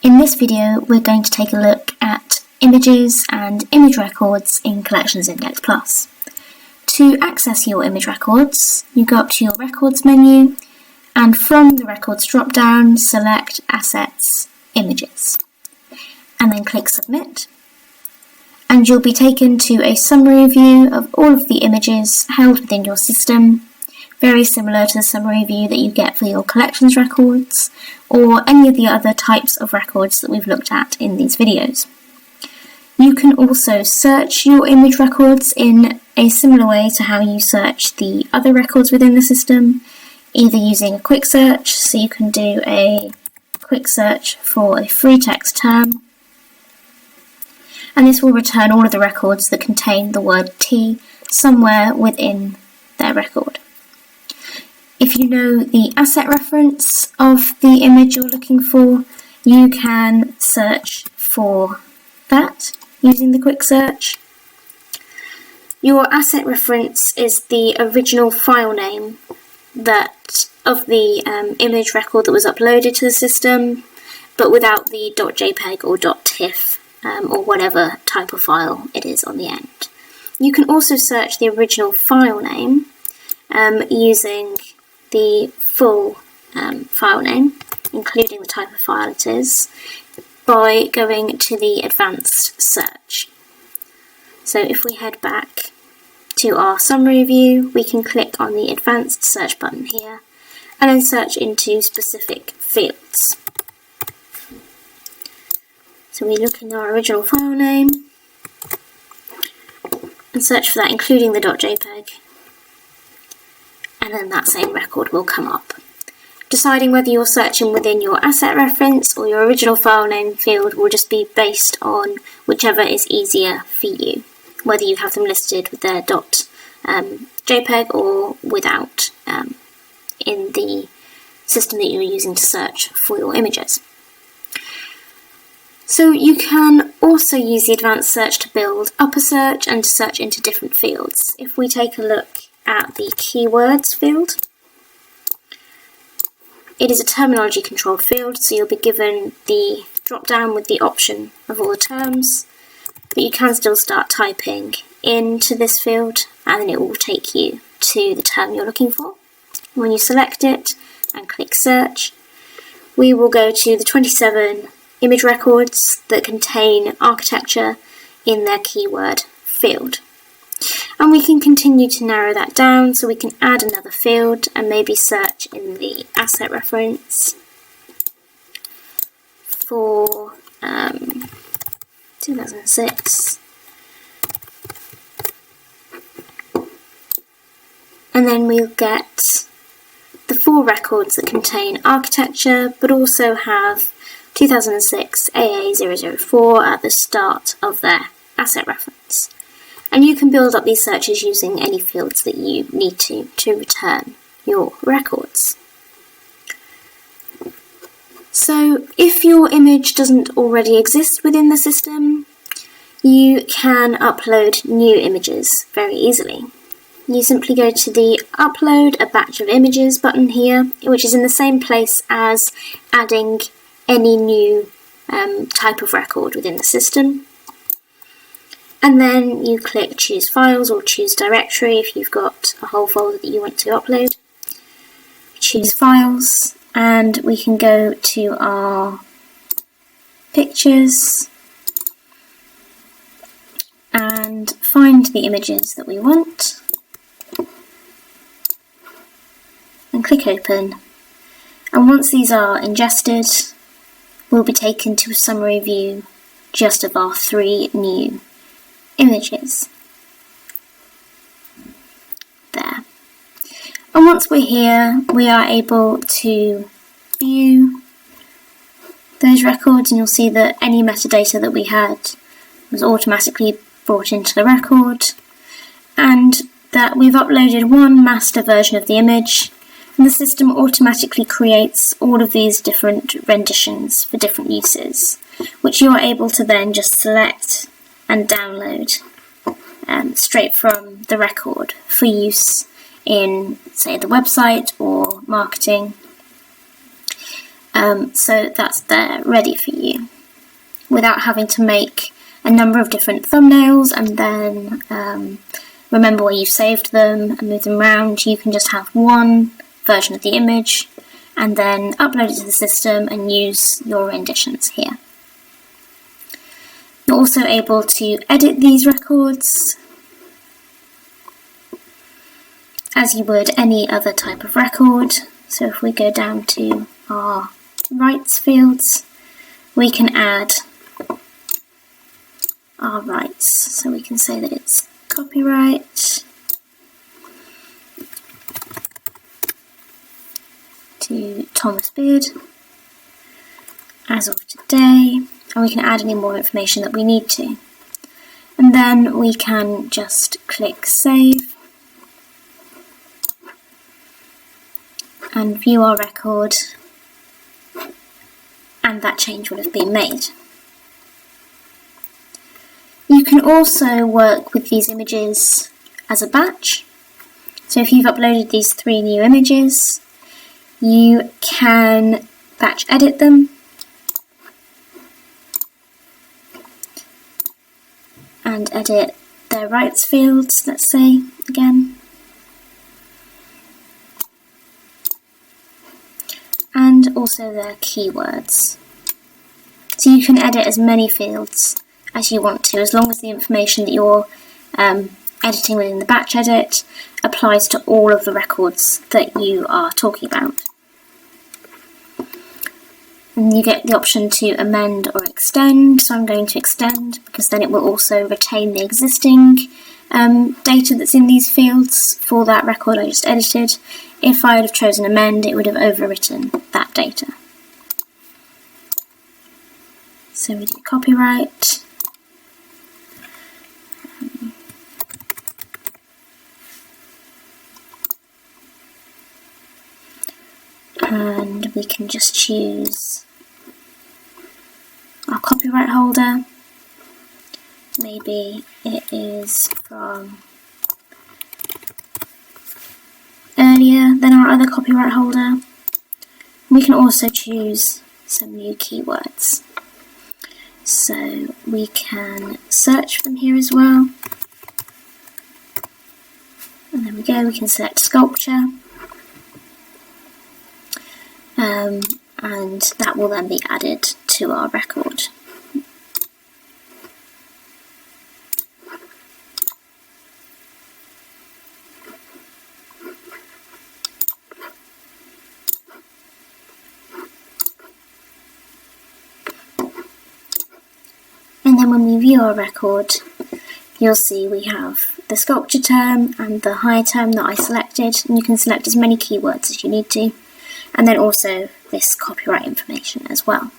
In this video, we're going to take a look at images and image records in CollectionsIndex Plus. To access your image records, you go up to your Records menu, and from the Records drop-down, select Assets, Images, and then click Submit. And you'll be taken to a summary view of all of the images held within your system, very similar to the summary view that you get for your collections records, or any of the other types of records that we've looked at in these videos. You can also search your image records in a similar way to how you search the other records within the system, either using a quick search, so you can do a quick search for a free text term, and this will return all of the records that contain the word T somewhere within their record. If you know the asset reference of the image you're looking for, you can search for that using the quick search. Your asset reference is the original file name of the image record that was uploaded to the system, but without the .jpeg or .tiff or whatever type of file it is on the end. You can also search the original file name using the full file name, including the type of file it is, by going to the advanced search. So if we head back to our summary view, we can click on the advanced search button here and then search into specific fields. So we look in our original file name and search for that, including the .jpeg, and then that same record will come up. Deciding whether you're searching within your asset reference or your original file name field will just be based on whichever is easier for you, whether you have them listed with their .jpeg or without in the system that you're using to search for your images. So you can also use the advanced search to build up a search and to search into different fields. If we take a look at the keywords field, it is a terminology controlled field, so you'll be given the drop down with the option of all the terms, but you can still start typing into this field and then it will take you to the term you're looking for. When you select it and click search, we will go to the 27 image records that contain architecture in their keyword field. And we can continue to narrow that down, so we can add another field and maybe search in the asset reference for 2006. And then we'll get the 4 records that contain architecture but also have 2006 AA004 at the start of their asset reference. And you can build up these searches using any fields that you need to return your records. So if your image doesn't already exist within the system, you can upload new images very easily. You simply go to the Upload a Batch of Images button here, which is in the same place as adding any new type of record within the system. And then you click Choose Files or Choose Directory if you've got a whole folder that you want to upload. Choose Files, and we can go to our Pictures and find the images that we want and click Open. And once these are ingested, we'll be taken to a summary view just of our 3 new images. There. And once we're here, we are able to view those records, and you'll see that any metadata that we had was automatically brought into the record, and that we've uploaded one master version of the image, and the system automatically creates all of these different renditions for different uses, which you're able to then just select and download straight from the record for use in, say, the website or marketing. so that's there ready for you without having to make a number of different thumbnails and then remember where you've saved them and move them around. You can just have one version of the image and then upload it to the system and use your renditions here. You're also able to edit these records as you would any other type of record. So if we go down to our rights fields, we can add our rights. So we can say that it's copyright to Thomas Beard as of today, and we can add any more information that we need to. And then we can just click save and view our record, and that change would have been made. You can also work with these images as a batch. So if you've uploaded these 3 new images, you can batch edit them and edit their rights fields, let's say, again. And also their keywords. So you can edit as many fields as you want to, as long as the information that you're editing within the batch edit applies to all of the records that you are talking about. And you get the option to amend or extend, so I'm going to extend because then it will also retain the existing data that's in these fields for that record I just edited. If I had have chosen amend, it would have overwritten that data. So we do copyright. And we can just choose our copyright holder. Maybe it is from earlier than our other copyright holder. We can also choose some new keywords. So we can search from here as well. And there we go, we can select sculpture. And that will then be added to our record. And then when we view our record, you'll see we have the sculpture term and the hire term that I selected, and you can select as many keywords as you need to, and then also this copyright information as well.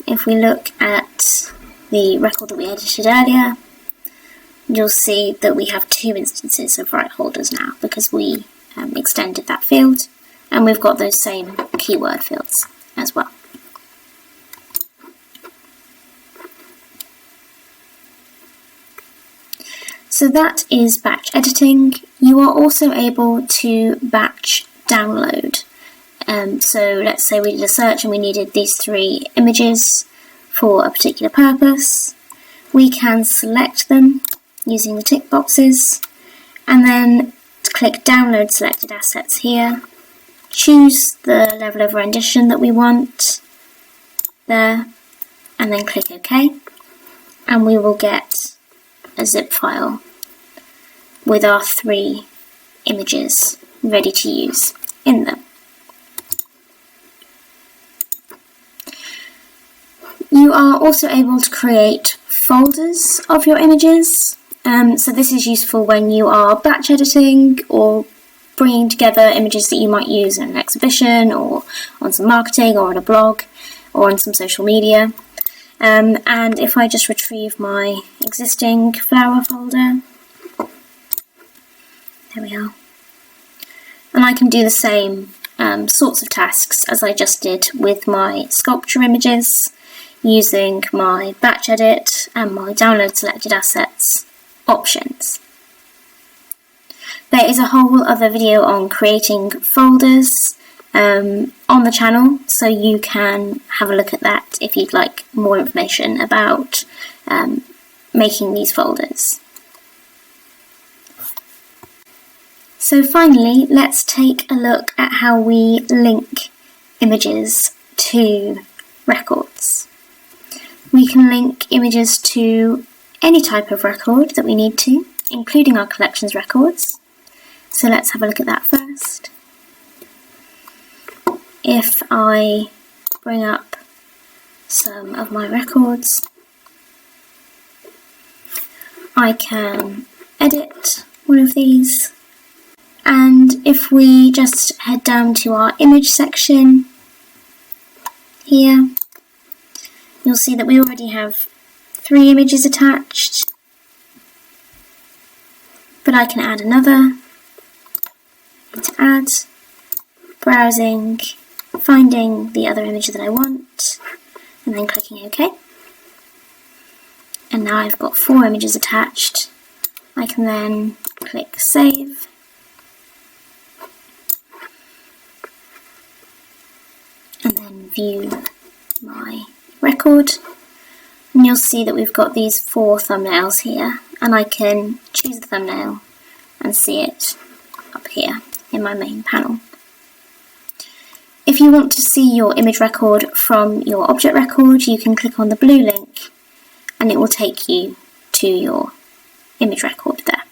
If we look at the record that we edited earlier, you'll see that we have 2 instances of right holders now because we extended that field, and we've got those same keyword fields as well. So that is batch editing. You are also able to batch download. So let's say we did a search and we needed these 3 images for a particular purpose. We can select them using the tick boxes and then click download selected assets here. Choose the level of rendition that we want there and then click OK, and we will get a zip file with our 3 images ready to use in them. You are also able to create folders of your images. So this is useful when you are batch editing or bringing together images that you might use in an exhibition or on some marketing or on a blog or on some social media. And if I just retrieve my existing flower folder, there we are. And I can do the same sorts of tasks as I just did with my sculpture images, using my batch edit and my download selected assets options. There is a whole other video on creating folders on the channel, so you can have a look at that if you'd like more information about making these folders. So finally, let's take a look at how we link images to records. We can link images to any type of record that we need to, including our collections records. So let's have a look at that first. If I bring up some of my records, I can edit one of these, and if we just head down to our image section here, you'll see that we already have 3 images attached, but I can add another. To add, browsing, finding the other image that I want, and then clicking OK. And now I've got 4 images attached. I can then click Save. And then view my record. And you'll see that we've got these 4 thumbnails here, and I can choose the thumbnail and see it up here in my main panel. If you want to see your image record from your object record, you can click on the blue link and it will take you to your image record there.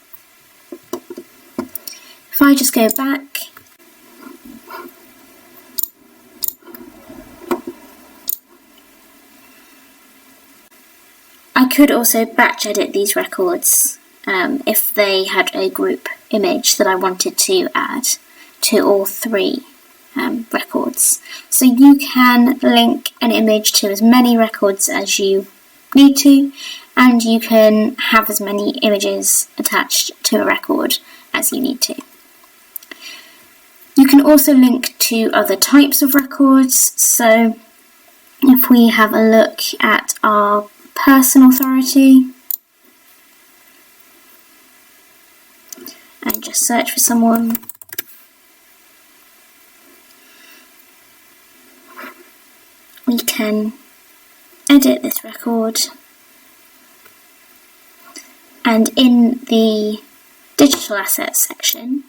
If I just go back, I could also batch edit these records if they had a group image that I wanted to add to all 3 records. So you can link an image to as many records as you need to, and you can have as many images attached to a record as you need to. You can also link to other types of records. So if we have a look at our person authority and just search for someone, we can edit this record, and in the digital assets section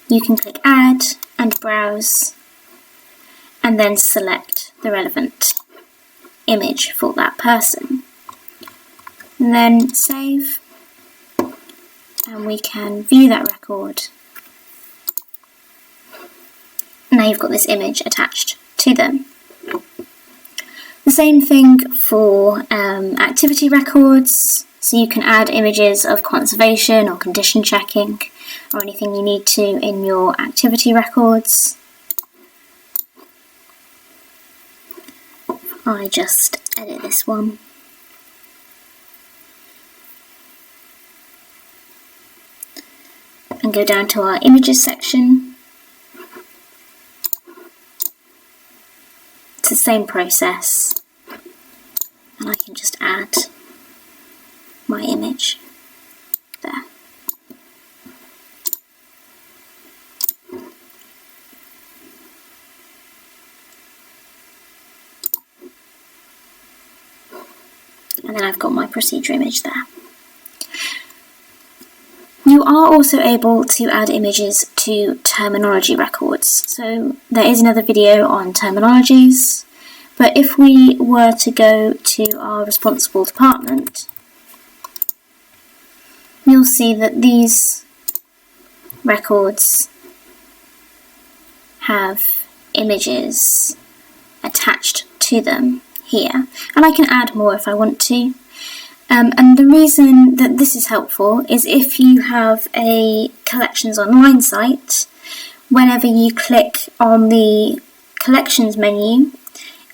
you can click Add and Browse and then select the relevant image for that person, and then save, and we can view that record. Now you've got this image attached to them. The same thing for activity records, so you can add images of conservation or condition checking or anything you need to in your activity records. I just edit this one. And go down to our images section. It's the same process, and I can just add my image there. And then I've got my procedure image there. You are also able to add images to terminology records. So there is another video on terminologies, but if we were to go to our responsible department, you'll see that these records have images attached to them here, and I can add more if I want to. And the reason that this is helpful is if you have a collections online site, whenever you click on the collections menu,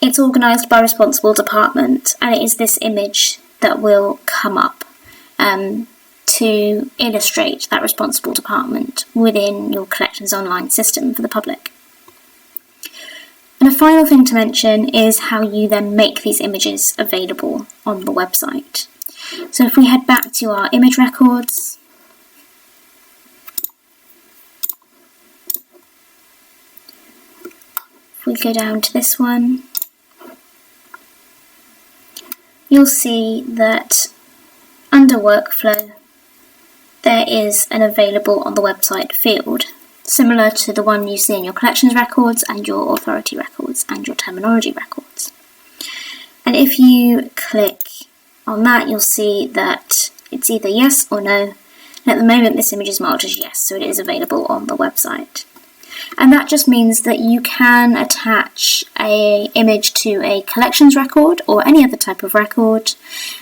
it's organised by responsible department, and it is this image that will come up to illustrate that responsible department within your collections online system for the public. And a final thing to mention is how you then make these images available on the website. So if we head back to our image records, we go down to this one, you'll see that under workflow there is an available on the website field, similar to the one you see in your collections records and your authority records and your terminology records. And if you click on that, you'll see that it's either yes or no. And at the moment this image is marked as yes, so it is available on the website. And that just means that you can attach an image to a collections record or any other type of record.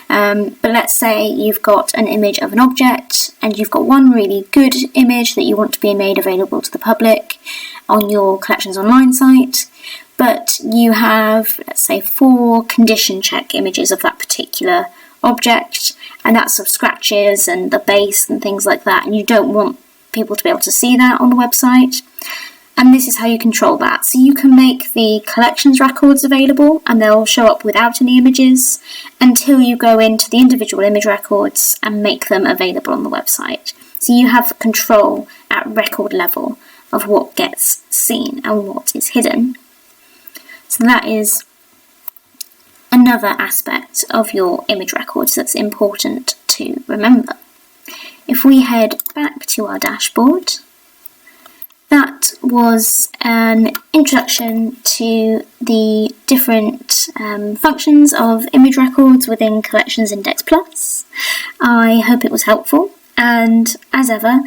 But let's say you've got an image of an object and you've got one really good image that you want to be made available to the public on your Collections Online site, but you have, let's say, 4 condition check images of that particular object, and that's of scratches and the base and things like that, and you don't want people to be able to see that on the website. And this is how you control that. So you can make the collections records available and they'll show up without any images until you go into the individual image records and make them available on the website. So you have control at record level of what gets seen and what is hidden. So that is another aspect of your image records that's important to remember. If we head back to our dashboard, that was an introduction to the different functions of image records within CollectionsIndex Plus. I hope it was helpful, and as ever,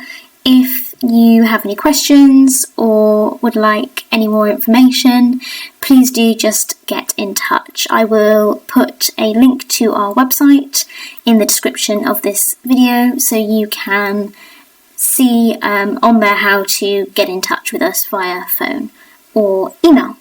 if you have any questions or would like any more information, please do just get in touch. I will put a link to our website in the description of this video so you can see on there how to get in touch with us via phone or email.